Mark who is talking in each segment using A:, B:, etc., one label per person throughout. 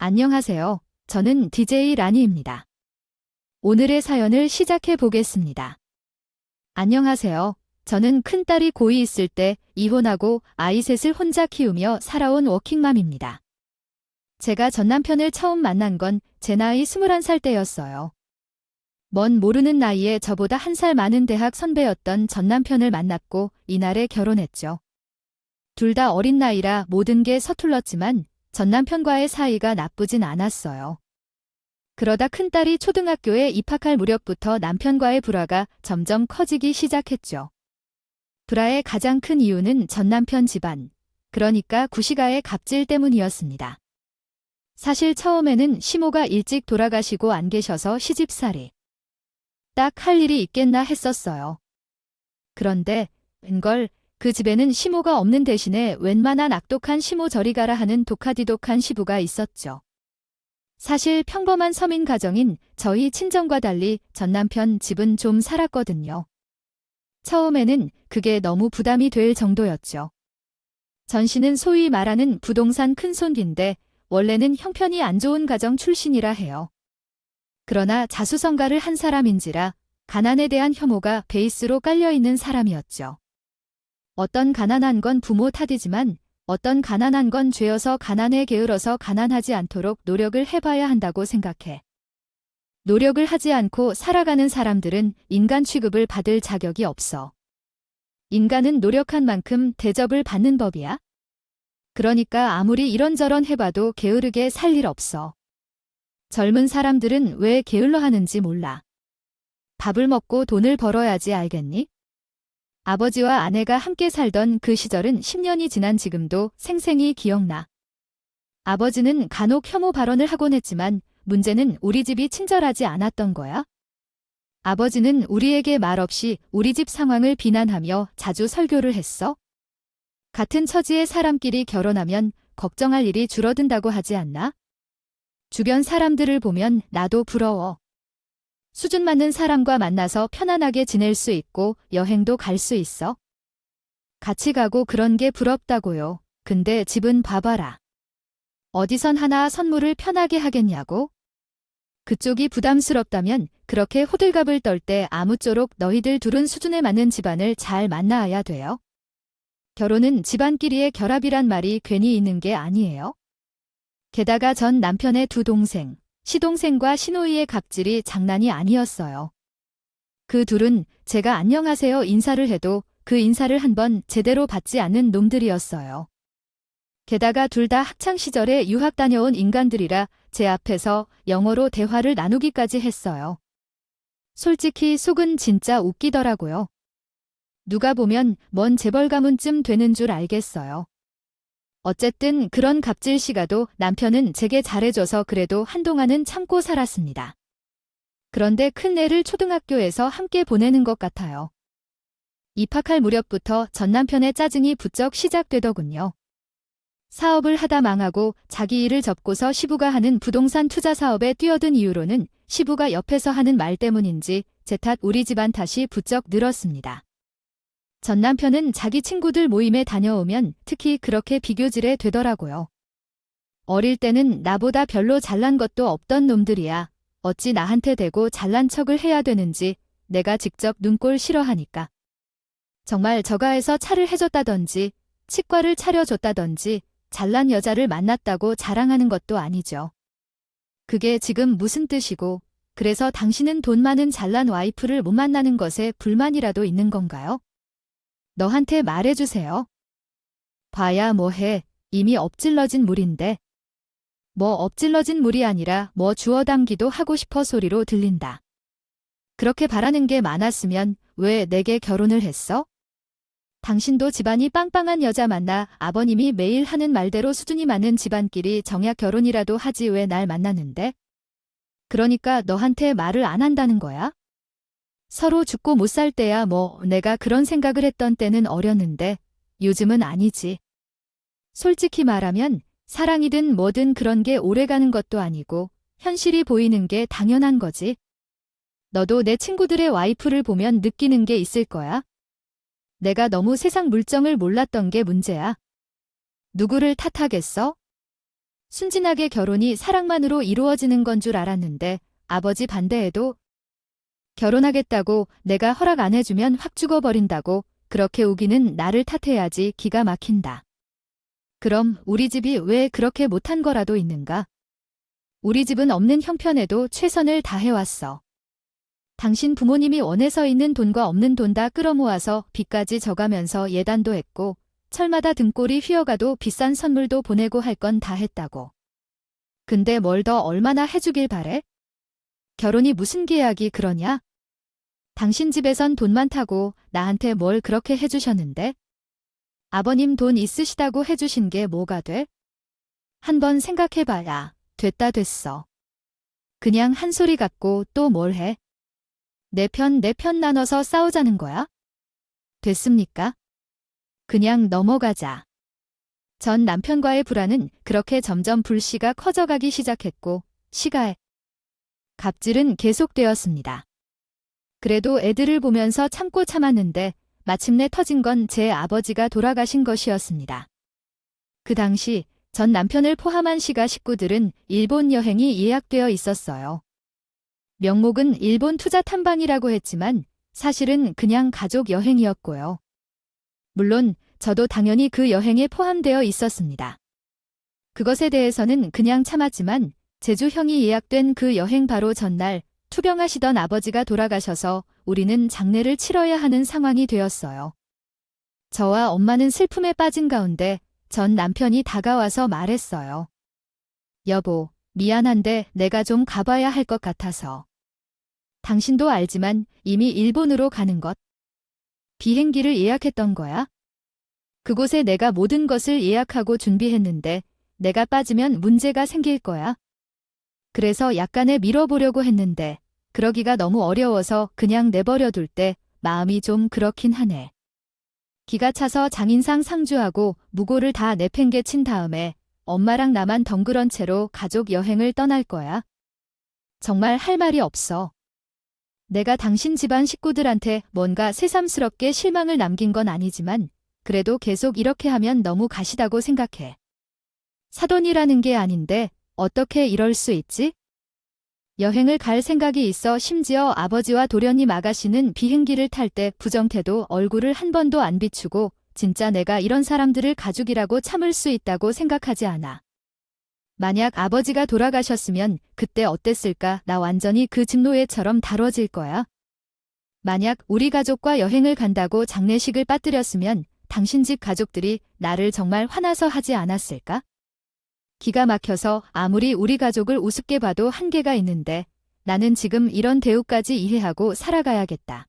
A: 안녕하세요. 저는 DJ 라니입니다. 오늘의 사연을 시작해 보겠습니다. 안녕하세요. 저는 큰딸이 고2 있을 때 이혼하고 아이 셋을 혼자 키우며 살아온 워킹맘입니다. 제가 전 남편을 처음 만난 건 제 나이 21살 때였어요. 먼 모르는 나이에 저보다 1살 많은 대학 선배였던 전 남편을 만났고 이날에 결혼했죠. 둘 다 어린 나이라 모든 게 서툴렀지만 전 남편과의 사이가 나쁘진 않았어요. 그러다 큰딸이 초등학교에 입학할 무렵부터 남편과의 불화가 점점 커지기 시작했죠. 불화의 가장 큰 이유는 전 남편 집안, 그러니까 구시가의 갑질 때문이었습니다. 사실 처음에는 시모가 일찍 돌아가시고 안 계셔서 시집살이 딱 할 일이 있겠나 했었어요. 그런데 그 집에는 시모가 없는 대신에 웬만한 악독한 시모 저리 가라 하는 독하디독한 시부가 있었죠. 사실 평범한 서민 가정인 저희 친정과 달리 전 남편 집은 좀 살았거든요. 처음에는 그게 너무 부담이 될 정도였죠. 전 씨는 소위 말하는 부동산 큰손인데 원래는 형편이 안 좋은 가정 출신이라 해요. 그러나 자수성가를 한 사람인지라 가난에 대한 혐오가 베이스로 깔려있는 사람이었죠. 어떤 가난한 건 부모 탓이지만 어떤 가난한 건 죄여서 가난에 게을러서 가난하지 않도록 노력을 해봐야 한다고 생각해. 노력을 하지 않고 살아가는 사람들은 인간 취급을 받을 자격이 없어. 인간은 노력한 만큼 대접을 받는 법이야. 그러니까 아무리 이런저런 해봐도 게으르게 살 일 없어. 젊은 사람들은 왜 게을러 하는지 몰라. 밥을 먹고 돈을 벌어야지 알겠니? 아버지와 아내가 함께 살던 그 시절은 10년이 지난 지금도 생생히 기억나. 아버지는 간혹 혐오 발언을 하곤 했지만 문제는 우리 집이 친절하지 않았던 거야. 아버지는 우리에게 말없이 우리 집 상황을 비난하며 자주 설교를 했어. 같은 처지의 사람끼리 결혼하면 걱정할 일이 줄어든다고 하지 않나? 주변 사람들을 보면 나도 부러워. 수준 맞는 사람과 만나서 편안하게 지낼 수 있고 여행도 갈 수 있어. 같이 가고 그런 게 부럽다고요. 근데 집은 봐봐라. 어디선 하나 선물을 편하게 하겠냐고? 그쪽이 부담스럽다면 그렇게 호들갑을 떨 때 아무쪼록 너희들 둘은 수준에 맞는 집안을 잘 만나야 돼요. 결혼은 집안끼리의 결합이란 말이 괜히 있는 게 아니에요. 게다가 전 남편의 두 동생, 시동생과 시노이의 갑질이 장난이 아니었어요. 그 둘은 제가 안녕하세요 인사를 해도 그 인사를 한 번 제대로 받지 않는 놈들이었어요. 게다가 둘 다 학창시절에 유학 다녀온 인간들이라 제 앞에서 영어로 대화를 나누기까지 했어요. 솔직히 속은 진짜 웃기더라고요. 누가 보면 뭔 재벌 가문쯤 되는 줄 알겠어요. 어쨌든 그런 갑질 시가도 남편은 제게 잘해줘서 그래도 한동안은 참고 살았습니다. 그런데 큰애를 초등학교에서 함께 보내는 것 같아요. 입학할 무렵부터 전 남편의 짜증이 부쩍 시작되더군요. 사업을 하다 망하고 자기 일을 접고서 시부가 하는 부동산 투자 사업에 뛰어든 이유로는 시부가 옆에서 하는 말 때문인지 제 탓 우리 집안 탓이 부쩍 늘었습니다. 전 남편은 자기 친구들 모임에 다녀오면 특히 그렇게 비교질에 되더라고요. 어릴 때는 나보다 별로 잘난 것도 없던 놈들이야. 어찌 나한테 대고 잘난 척을 해야 되는지 내가 직접 눈꼴 싫어하니까. 정말 저가에서 차를 해줬다던지 치과를 차려줬다던지 잘난 여자를 만났다고 자랑하는 것도 아니죠. 그게 지금 무슨 뜻이고 그래서 당신은 돈 많은 잘난 와이프를 못 만나는 것에 불만이라도 있는 건가요? 너한테 말해주세요. 봐야 뭐해. 이미 엎질러진 물인데. 뭐 엎질러진 물이 아니라 뭐 주워 담기도 하고 싶어 소리로 들린다. 그렇게 바라는 게 많았으면 왜 내게 결혼을 했어? 당신도 집안이 빵빵한 여자 만나 아버님이 매일 하는 말대로 수준이 많은 집안끼리 정약 결혼이라도 하지 왜 날 만나는데? 그러니까 너한테 말을 안 한다는 거야? 서로 죽고 못 살 때야 뭐 내가 그런 생각을 했던 때는 어렸는데 요즘은 아니지. 솔직히 말하면 사랑이든 뭐든 그런 게 오래가는 것도 아니고 현실이 보이는 게 당연한 거지. 너도 내 친구들의 와이프를 보면 느끼는 게 있을 거야. 내가 너무 세상 물정을 몰랐던 게 문제야. 누구를 탓하겠어? 순진하게 결혼이 사랑만으로 이루어지는 건 줄 알았는데 아버지 반대에도 결혼하겠다고 내가 허락 안 해주면 확 죽어버린다고 그렇게 우기는 나를 탓해야지 기가 막힌다. 그럼 우리 집이 왜 그렇게 못한 거라도 있는가? 우리 집은 없는 형편에도 최선을 다해왔어. 당신 부모님이 원해서 있는 돈과 없는 돈 다 끌어모아서 빚까지 져가면서 예단도 했고 철마다 등골이 휘어가도 비싼 선물도 보내고 할 건 다 했다고. 근데 뭘 더 얼마나 해주길 바래? 결혼이 무슨 계약이 그러냐? 당신 집에선 돈 많다고 나한테 뭘 그렇게 해주셨는데? 아버님 돈 있으시다고 해주신 게 뭐가 돼? 한번 생각해봐야 됐다 됐어. 그냥 한 소리 갖고 또 뭘 해? 내 편 나눠서 싸우자는 거야? 됐습니까? 그냥 넘어가자. 전 남편과의 불화는 그렇게 점점 불씨가 커져가기 시작했고 시가의 갑질은 계속되었습니다. 그래도 애들을 보면서 참고 참았는데 마침내 터진 건 제 아버지가 돌아가신 것이었습니다. 그 당시 전 남편을 포함한 시가 식구들은 일본 여행이 예약되어 있었어요. 명목은 일본 투자 탐방이라고 했지만 사실은 그냥 가족 여행이었고요. 물론 저도 당연히 그 여행에 포함되어 있었습니다. 그것에 대해서는 그냥 참았지만 제주 형이 예약된 그 여행 바로 전날 투병하시던 아버지가 돌아가셔서 우리는 장례를 치러야 하는 상황이 되었어요. 저와 엄마는 슬픔에 빠진 가운데 전 남편이 다가와서 말했어요. 여보, 미안한데 내가 좀 가봐야 할 것 같아서. 당신도 알지만 이미 일본으로 가는 것. 비행기를 예약했던 거야? 그곳에 내가 모든 것을 예약하고 준비했는데 내가 빠지면 문제가 생길 거야. 그래서 약간의 미뤄보려고 했는데 그러기가 너무 어려워서 그냥 내버려둘 때 마음이 좀 그렇긴 하네. 기가 차서 장인상 상주하고 무고를 다 내팽개친 다음에 엄마랑 나만 덩그런 채로 가족 여행을 떠날 거야. 정말 할 말이 없어. 내가 당신 집안 식구들한테 뭔가 새삼스럽게 실망을 남긴 건 아니지만 그래도 계속 이렇게 하면 너무 가시다고 생각해. 사돈이라는 게 아닌데 어떻게 이럴 수 있지? 여행을 갈 생각이 있어 심지어 아버지와 도련님 아가씨는 비행기를 탈 때 부정태도 얼굴을 한 번도 안 비추고 진짜 내가 이런 사람들을 가족이라고 참을 수 있다고 생각하지 않아. 만약 아버지가 돌아가셨으면 그때 어땠을까? 나 완전히 그 집 노예처럼 다뤄질 거야. 만약 우리 가족과 여행을 간다고 장례식을 빠뜨렸으면 당신 집 가족들이 나를 정말 화나서 하지 않았을까? 기가 막혀서 아무리 우리 가족을 우습게 봐도 한계가 있는데 나는 지금 이런 대우까지 이해하고 살아가야겠다.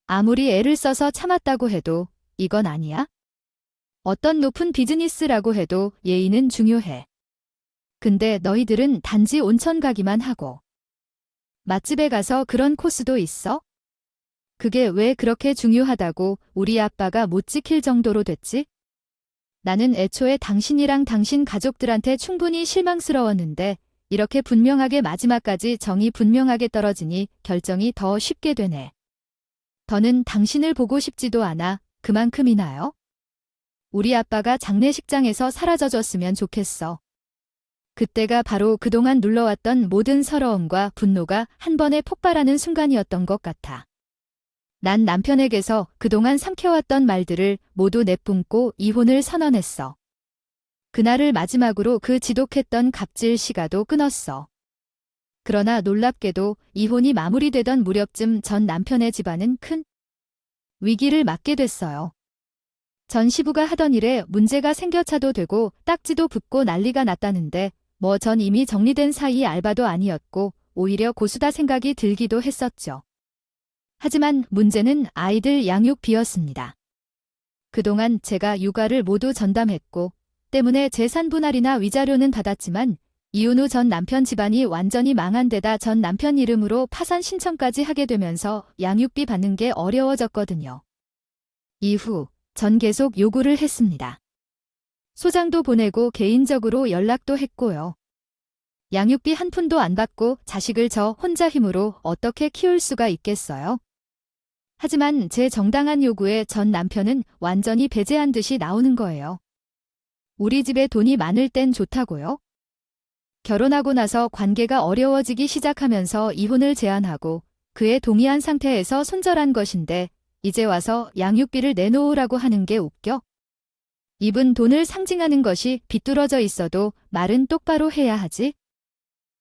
A: 아무리 애를 써서 참았다고 해도 이건 아니야? 어떤 높은 비즈니스라고 해도 예의는 중요해. 근데 너희들은 단지 온천 가기만 하고 맛집에 가서 그런 코스도 있어? 그게 왜 그렇게 중요하다고 우리 아빠가 못 지킬 정도로 됐지? 나는 애초에 당신이랑 당신 가족들한테 충분히 실망스러웠는데 이렇게 분명하게 마지막까지 정이 분명하게 떨어지니 결정이 더 쉽게 되네. 더는 당신을 보고 싶지도 않아. 그만큼이나요? 우리 아빠가 장례식장에서 사라져줬으면 좋겠어. 그때가 바로 그동안 눌러왔던 모든 서러움과 분노가 한 번에 폭발하는 순간이었던 것 같아. 난 남편에게서 그동안 삼켜왔던 말들을 모두 내뿜고 이혼을 선언했어. 그날을 마지막으로 그 지독했던 갑질 시가도 끊었어. 그러나 놀랍게도 이혼이 마무리되던 무렵쯤 전 남편의 집안은 큰 위기를 맞게 됐어요. 전 시부가 하던 일에 문제가 생겨차도 되고 딱지도 붓고 난리가 났다는데 뭐 전 이미 정리된 사이 알바도 아니었고 오히려 고수다 생각이 들기도 했었죠. 하지만 문제는 아이들 양육비였습니다. 그동안 제가 육아를 모두 전담했고 때문에 재산 분할이나 위자료는 받았지만 이혼 후 전 남편 집안이 완전히 망한 데다 전 남편 이름으로 파산 신청까지 하게 되면서 양육비 받는 게 어려워졌거든요. 이후 전 계속 요구를 했습니다. 소장도 보내고 개인적으로 연락도 했고요. 양육비 한 푼도 안 받고 자식을 저 혼자 힘으로 어떻게 키울 수가 있겠어요? 하지만 제 정당한 요구에 전 남편은 완전히 배제한 듯이 나오는 거예요. 우리 집에 돈이 많을 땐 좋다고요? 결혼하고 나서 관계가 어려워지기 시작하면서 이혼을 제안하고 그에 동의한 상태에서 손절한 것인데 이제 와서 양육비를 내놓으라고 하는 게 웃겨? 입은 돈을 상징하는 것이 비뚤어져 있어도 말은 똑바로 해야 하지?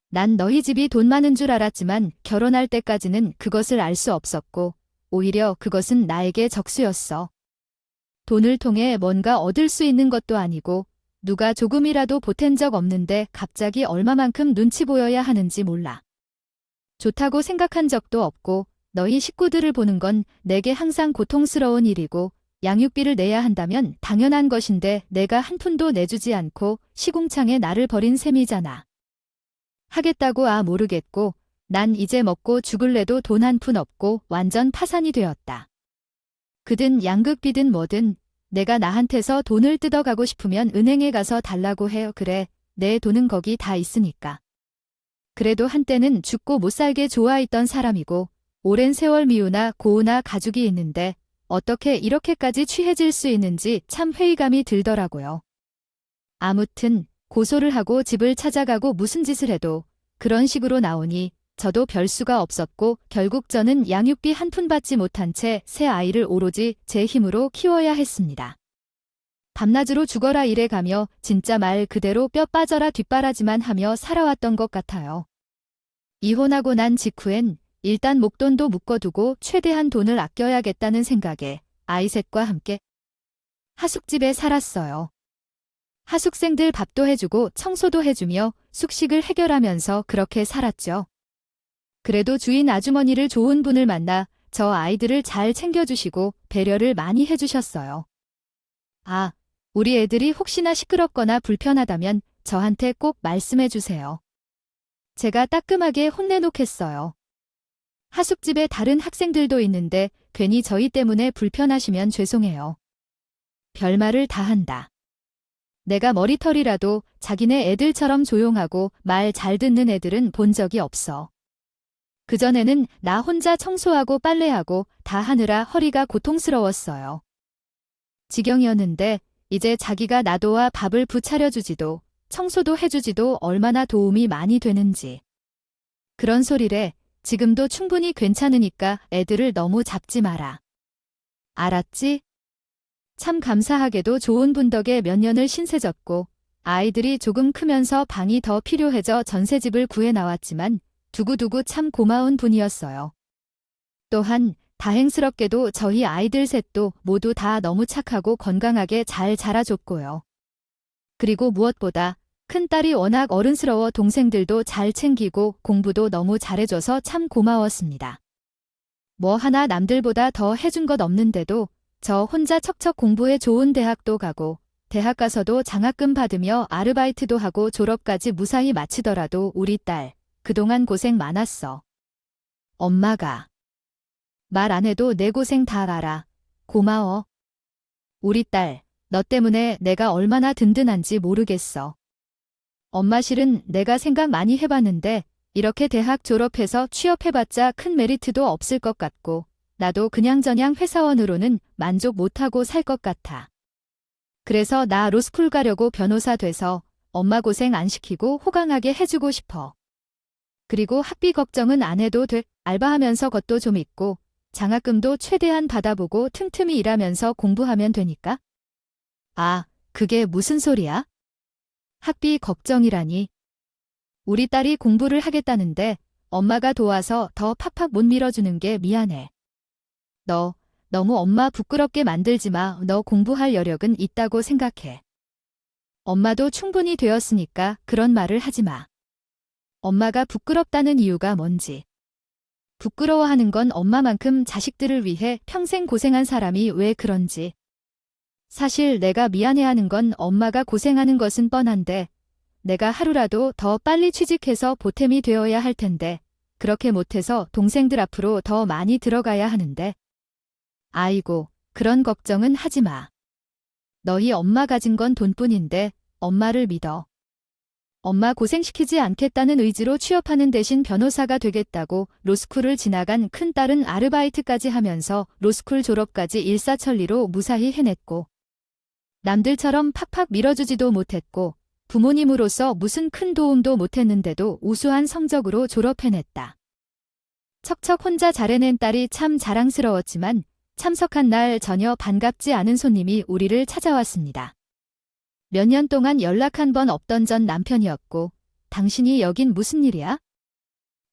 A: 난 너희 집이 돈 많은 줄 알았지만 결혼할 때까지는 그것을 알 수 없었고 오히려 그것은 나에게 적수였어. 돈을 통해 뭔가 얻을 수 있는 것도 아니고 누가 조금이라도 보탠 적 없는데 갑자기 얼마만큼 눈치 보여야 하는지 몰라. 좋다고 생각한 적도 없고 너희 식구들을 보는 건 내게 항상 고통스러운 일이고 양육비를 내야 한다면 당연한 것인데 내가 한 푼도 내주지 않고 시궁창에 나를 버린 셈이잖아. 하겠다고 모르겠고 난 이제 먹고 죽을래도 돈 한 푼 없고 완전 파산이 되었다. 그든 양극비든 뭐든 내가 나한테서 돈을 뜯어가고 싶으면 은행에 가서 달라고 해요. 그래, 내 돈은 거기 다 있으니까. 그래도 한때는 죽고 못 살게 좋아했던 사람이고 오랜 세월 미우나 고우나 가족이 있는데 어떻게 이렇게까지 취해질 수 있는지 참 회의감이 들더라고요. 아무튼 고소를 하고 집을 찾아가고 무슨 짓을 해도 그런 식으로 나오니 저도 별 수가 없었고 결국 저는 양육비 한 푼 받지 못한 채 새 아이를 오로지 제 힘으로 키워야 했습니다. 밤낮으로 죽어라 일해가며 진짜 말 그대로 뼈 빠져라 뒷바라지만 하며 살아왔던 것 같아요. 이혼하고 난 직후엔 일단 목돈도 묶어두고 최대한 돈을 아껴야겠다는 생각에 아이 셋과 함께 하숙집에 살았어요. 하숙생들 밥도 해주고 청소도 해주며 숙식을 해결하면서 그렇게 살았죠. 그래도 주인 아주머니를 좋은 분을 만나 저 아이들을 잘 챙겨주시고 배려를 많이 해주셨어요. 우리 애들이 혹시나 시끄럽거나 불편하다면 저한테 꼭 말씀해주세요. 제가 따끔하게 혼내놓겠어요. 하숙집에 다른 학생들도 있는데 괜히 저희 때문에 불편하시면 죄송해요. 별말을 다 한다. 내가 머리털이라도 자기네 애들처럼 조용하고 말 잘 듣는 애들은 본 적이 없어. 그전에는 나 혼자 청소하고 빨래하고 다 하느라 허리가 고통스러웠어요. 지경이었는데 이제 자기가 놔둬와 밥을 부차려주지도 청소도 해주지도 얼마나 도움이 많이 되는지. 그런 소리래. 지금도 충분히 괜찮으니까 애들을 너무 잡지 마라. 알았지? 참 감사하게도 좋은 분 덕에 몇 년을 신세졌고 아이들이 조금 크면서 방이 더 필요해져 전셋집을 구해 나왔지만 두고두고 참 고마운 분이었어요. 또한 다행스럽게도 저희 아이들 셋도 모두 다 너무 착하고 건강하게 잘 자라줬고요. 그리고 무엇보다 큰딸이 워낙 어른스러워 동생들도 잘 챙기고 공부도 너무 잘해줘서 참 고마웠습니다. 뭐 하나 남들보다 더 해준 것 없는데도 저 혼자 척척 공부해 좋은 대학도 가고 대학 가서도 장학금 받으며 아르바이트도 하고 졸업까지 무사히 마치더라도 우리 딸 그동안 고생 많았어. 엄마가 말 안 해도 내 고생 다 알아. 고마워. 우리 딸, 너 때문에 내가 얼마나 든든한지 모르겠어. 엄마 실은 내가 생각 많이 해봤는데 이렇게 대학 졸업해서 취업해봤자 큰 메리트도 없을 것 같고 나도 그냥저냥 회사원으로는 만족 못하고 살 것 같아. 그래서 나 로스쿨 가려고 변호사 돼서 엄마 고생 안 시키고 호강하게 해주고 싶어. 그리고 학비 걱정은 안 해도 돼. 알바하면서 것도 좀 있고 장학금도 최대한 받아보고 틈틈이 일하면서 공부하면 되니까. 그게 무슨 소리야? 학비 걱정이라니. 우리 딸이 공부를 하겠다는데 엄마가 도와서 더 팍팍 못 밀어주는 게 미안해. 너 너무 엄마 부끄럽게 만들지 마. 너 공부할 여력은 있다고 생각해. 엄마도 충분히 되었으니까 그런 말을 하지 마. 엄마가 부끄럽다는 이유가 뭔지. 부끄러워하는 건 엄마만큼 자식들을 위해 평생 고생한 사람이 왜 그런지. 사실 내가 미안해하는 건 엄마가 고생하는 것은 뻔한데 내가 하루라도 더 빨리 취직해서 보탬이 되어야 할 텐데 그렇게 못해서 동생들 앞으로 더 많이 들어가야 하는데. 아이고, 그런 걱정은 하지 마. 너희 엄마 가진 건 돈뿐인데 엄마를 믿어. 엄마 고생시키지 않겠다는 의지로 취업하는 대신 변호사가 되겠다고 로스쿨을 지나간 큰딸은 아르바이트까지 하면서 로스쿨 졸업까지 일사천리로 무사히 해냈고 남들처럼 팍팍 밀어주지도 못했고 부모님으로서 무슨 큰 도움도 못했는데도 우수한 성적으로 졸업해냈다. 척척 혼자 잘해낸 딸이 참 자랑스러웠지만 참석한 날 전혀 반갑지 않은 손님이 우리를 찾아왔습니다. 몇 년 동안 연락 한 번 없던 전 남편이었고, 당신이 여긴 무슨 일이야?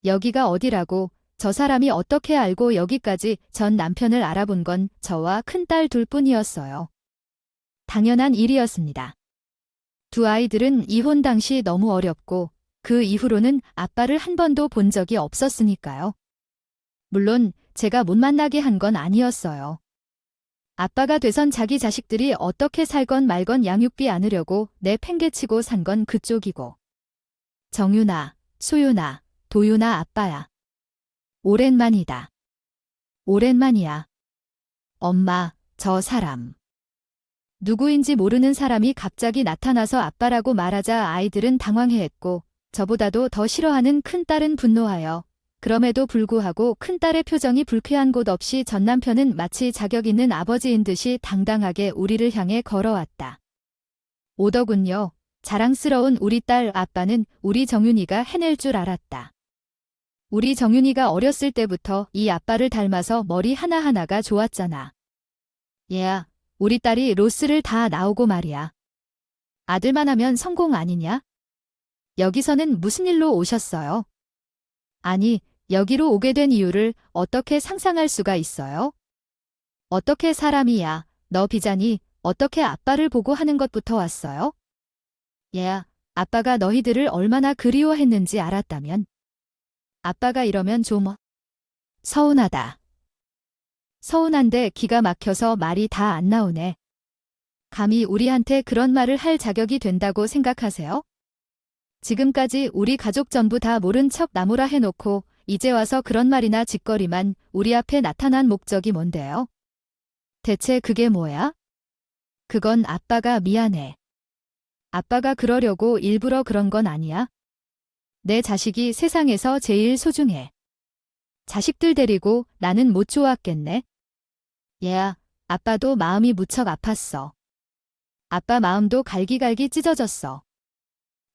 A: 여기가 어디라고? 저 사람이 어떻게 알고 여기까지 전 남편을 알아본 건 저와 큰딸 둘뿐이었어요. 당연한 일이었습니다. 두 아이들은 이혼 당시 너무 어렸고 그 이후로는 아빠를 한 번도 본 적이 없었으니까요. 물론 제가 못 만나게 한 건 아니었어요. 아빠가 돼선 자기 자식들이 어떻게 살건 말건 양육비 안으려고 내팽개치고 산 건 그쪽이고. 정유나, 소유나, 도유나 아빠야. 오랜만이다. 오랜만이야. 엄마, 저 사람. 누구인지 모르는 사람이 갑자기 나타나서 아빠라고 말하자 아이들은 당황해했고 저보다도 더 싫어하는 큰딸은 분노하여 그럼에도 불구하고 큰딸의 표정이 불쾌한 곳 없이 전 남편은 마치 자격 있는 아버지인 듯이 당당하게 우리를 향해 걸어왔다. 오더군요. 자랑스러운 우리 딸 아빠는 우리 정윤이가 해낼 줄 알았다. 우리 정윤이가 어렸을 때부터 이 아빠를 닮아서 머리 하나하나가 좋았잖아. 얘야, 우리 딸이 로스를 다 나오고 말이야. 아들만 하면 성공 아니냐? 여기서는 무슨 일로 오셨어요? 아니, 여기로 오게 된 이유를 어떻게 상상할 수가 있어요? 어떻게 사람이야, 너 비자니 어떻게 아빠를 보고 하는 것부터 왔어요? 얘야, 아빠가 너희들을 얼마나 그리워했는지 알았다면. 아빠가 이러면 좀 서운하다. 서운한데 기가 막혀서 말이 다 안 나오네. 감히 우리한테 그런 말을 할 자격이 된다고 생각하세요? 지금까지 우리 가족 전부 다 모른 척 나무라 해놓고 이제 와서 그런 말이나 짓거리만 우리 앞에 나타난 목적이 뭔데요? 대체 그게 뭐야? 그건 아빠가 미안해. 아빠가 그러려고 일부러 그런 건 아니야. 내 자식이 세상에서 제일 소중해. 자식들 데리고 나는 못 좋았겠네. 얘야, 아빠도 마음이 무척 아팠어. 아빠 마음도 갈기갈기 찢어졌어.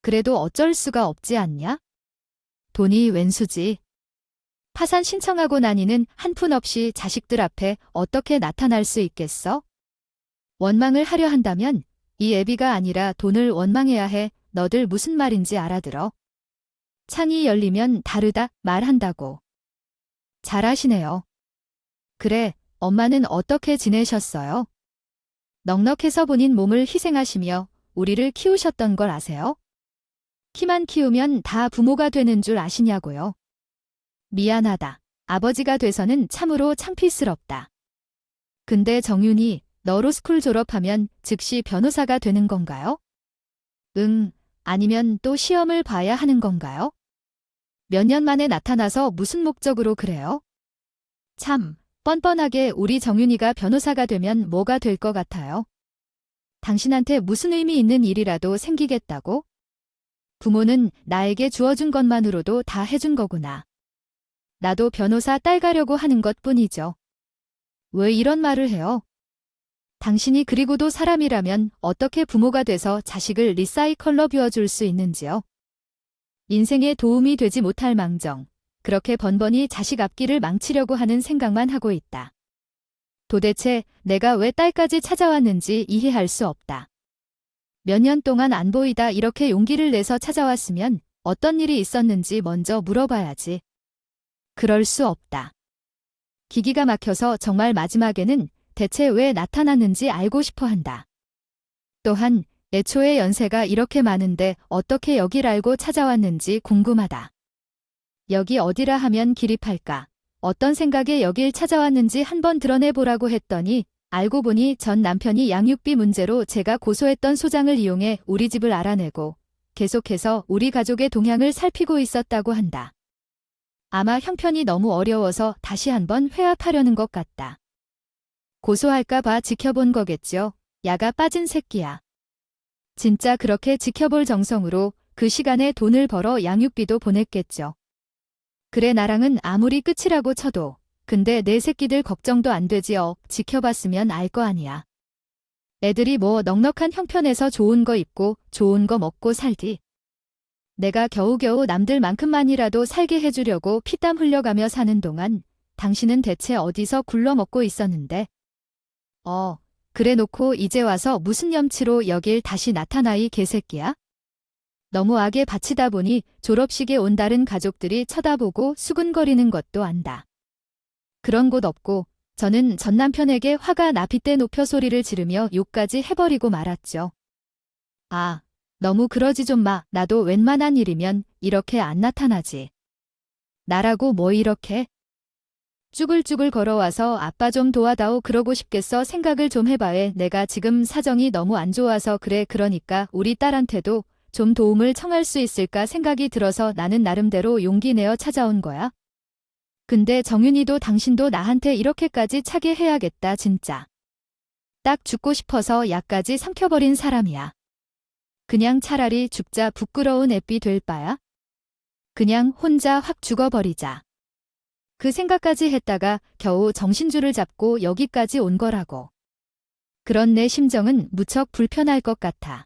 A: 그래도 어쩔 수가 없지 않냐? 돈이 웬수지. 파산 신청하고 나니는 한 푼 없이 자식들 앞에 어떻게 나타날 수 있겠어? 원망을 하려 한다면 이 애비가 아니라 돈을 원망해야 해. 너들 무슨 말인지 알아들어? 창이 열리면 다르다 말한다고. 잘하시네요. 그래, 엄마는 어떻게 지내셨어요? 넉넉해서 본인 몸을 희생하시며 우리를 키우셨던 걸 아세요? 키만 키우면 다 부모가 되는 줄 아시냐고요. 미안하다. 아버지가 돼서는 참으로 창피스럽다. 근데 정윤이 너 로스쿨 졸업하면 즉시 변호사가 되는 건가요? 응, 아니면 또 시험을 봐야 하는 건가요? 몇 년 만에 나타나서 무슨 목적으로 그래요? 참, 뻔뻔하게 우리 정윤이가 변호사가 되면 뭐가 될 것 같아요? 당신한테 무슨 의미 있는 일이라도 생기겠다고? 부모는 나에게 주어준 것만으로도 다 해준 거구나. 나도 변호사 딸 가려고 하는 것뿐이죠. 왜 이런 말을 해요? 당신이 그리고도 사람이라면 어떻게 부모가 돼서 자식을 리사이컬러 비워줄 수 있는지요? 인생에 도움이 되지 못할 망정, 그렇게 번번이 자식 앞길을 망치려고 하는 생각만 하고 있다. 도대체 내가 왜 딸까지 찾아왔는지 이해할 수 없다. 몇 년 동안 안 보이다 이렇게 용기를 내서 찾아왔으면 어떤 일이 있었는지 먼저 물어봐야지. 그럴 수 없다. 기기가 막혀서 정말 마지막에는 대체 왜 나타났는지 알고 싶어 한다. 또한 애초에 연세가 이렇게 많은데 어떻게 여길 알고 찾아왔는지 궁금하다. 여기 어디라 하면 기립할까? 어떤 생각에 여길 찾아왔는지 한번 드러내보라고 했더니 알고 보니 전 남편이 양육비 문제로 제가 고소했던 소장을 이용해 우리 집을 알아내고 계속해서 우리 가족의 동향을 살피고 있었다고 한다. 아마 형편이 너무 어려워서 다시 한번 회합하려는 것 같다. 고소할까 봐 지켜본 거겠죠. 야가 빠진 새끼야. 진짜 그렇게 지켜볼 정성으로 그 시간에 돈을 벌어 양육비도 보냈겠죠. 그래 나랑은 아무리 끝이라고 쳐도 근데 내 새끼들 걱정도 안 되지요. 지켜봤으면 알 거 아니야. 애들이 뭐 넉넉한 형편에서 좋은 거 입고 좋은 거 먹고 살디. 내가 겨우겨우 남들만큼만이라도 살게 해주려고 피땀 흘려가며 사는 동안 당신은 대체 어디서 굴러먹고 있었는데. 그래 놓고 이제 와서 무슨 염치로 여길 다시 나타나이 개새끼야? 너무 악에 바치다 보니 졸업식에 온 다른 가족들이 쳐다보고 수근거리는 것도 안다. 그런 곳 없고 저는 전 남편에게 화가 나핏대 높여 소리를 지르며 욕까지 해버리고 말았죠. 아, 너무 그러지 좀 마. 나도 웬만한 일이면 이렇게 안 나타나지. 나라고 뭐 이렇게? 쭈글쭈글 걸어와서 아빠 좀 도와다오 그러고 싶겠어. 생각을 좀 해봐해. 내가 지금 사정이 너무 안 좋아서 그래. 그러니까 우리 딸한테도 좀 도움을 청할 수 있을까 생각이 들어서 나는 나름대로 용기 내어 찾아온 거야. 근데 정윤이도 당신도 나한테 이렇게까지 차게 해야겠다 진짜. 딱 죽고 싶어서 약까지 삼켜버린 사람이야. 그냥 차라리 죽자. 부끄러운 애비 될 바야. 그냥 혼자 확 죽어버리자. 그 생각까지 했다가 겨우 정신줄을 잡고 여기까지 온 거라고. 그런 내 심정은 무척 불편할 것 같아.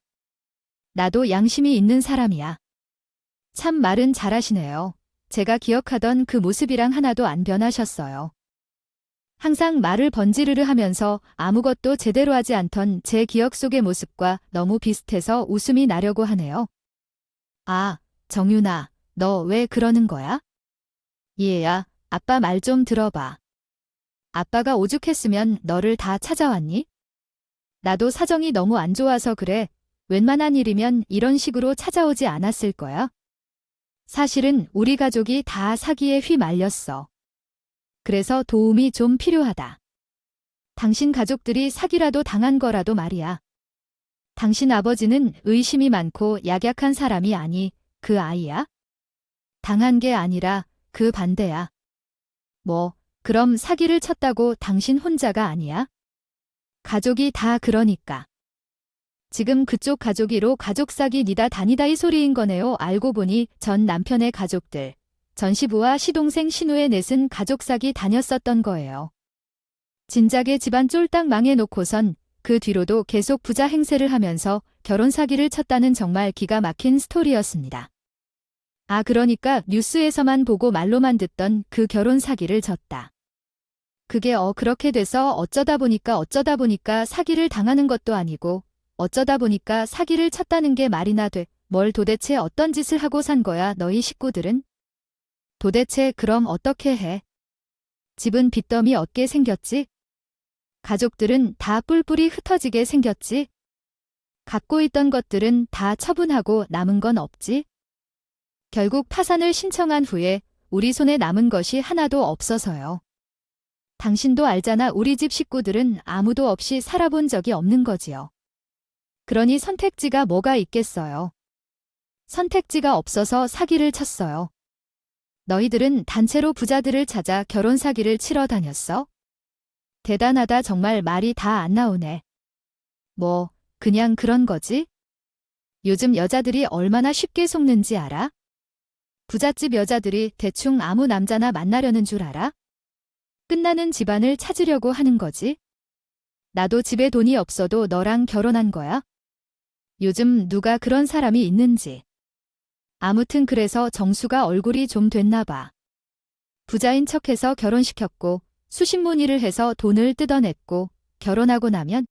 A: 나도 양심이 있는 사람이야. 참 말은 잘하시네요. 제가 기억하던 그 모습이랑 하나도 안 변하셨어요. 항상 말을 번지르르 하면서 아무것도 제대로 하지 않던 제 기억 속의 모습과 너무 비슷해서 웃음이 나려고 하네요. 아, 정윤아, 너 왜 그러는 거야? 얘야, 아빠 말 좀 들어봐. 아빠가 오죽했으면 너를 다 찾아왔니? 나도 사정이 너무 안 좋아서 그래. 웬만한 일이면 이런 식으로 찾아오지 않았을 거야. 사실은 우리 가족이 다 사기에 휘말렸어. 그래서 도움이 좀 필요하다. 당신 가족들이 사기라도 당한 거라도 말이야. 당신 아버지는 의심이 많고 약약한 사람이 아니 그 아이야? 당한 게 아니라 그 반대야. 뭐, 그럼 사기를 쳤다고 당신 혼자가 아니야? 가족이 다 그러니까. 지금 그쪽 가족이로 가족 사기 니다 다니다 이 소리인 거네요. 알고 보니 전 남편의 가족들, 전 시부와 시동생 시누의 넷은 가족 사기 다녔었던 거예요. 진작에 집안 쫄딱 망해놓고선 그 뒤로도 계속 부자 행세를 하면서 결혼 사기를 쳤다는 정말 기가 막힌 스토리였습니다. 아, 그러니까 뉴스에서만 보고 말로만 듣던 그 결혼 사기를 쳤다. 그게 그렇게 돼서 어쩌다 보니까 사기를 당하는 것도 아니고 어쩌다 보니까 사기를 쳤다는 게 말이나 돼. 뭘 도대체 어떤 짓을 하고 산 거야 너희 식구들은? 도대체 그럼 어떻게 해? 집은 빚더미 얻게 생겼지? 가족들은 다 뿔뿔이 흩어지게 생겼지? 갖고 있던 것들은 다 처분하고 남은 건 없지? 결국 파산을 신청한 후에 우리 손에 남은 것이 하나도 없어서요. 당신도 알잖아. 우리 집 식구들은 아무도 없이 살아본 적이 없는 거지요. 그러니 선택지가 뭐가 있겠어요. 선택지가 없어서 사기를 쳤어요. 너희들은 단체로 부자들을 찾아 결혼 사기를 치러 다녔어? 대단하다. 정말 말이 다 안 나오네. 뭐, 그냥 그런 거지? 요즘 여자들이 얼마나 쉽게 속는지 알아? 부잣집 여자들이 대충 아무 남자나 만나려는 줄 알아? 끝나는 집안을 찾으려고 하는 거지? 나도 집에 돈이 없어도 너랑 결혼한 거야? 요즘 누가 그런 사람이 있는지. 아무튼 그래서 정수가 얼굴이 좀 됐나 봐. 부자인 척해서 결혼시켰고 수십문의를 해서 돈을 뜯어냈고 결혼하고 나면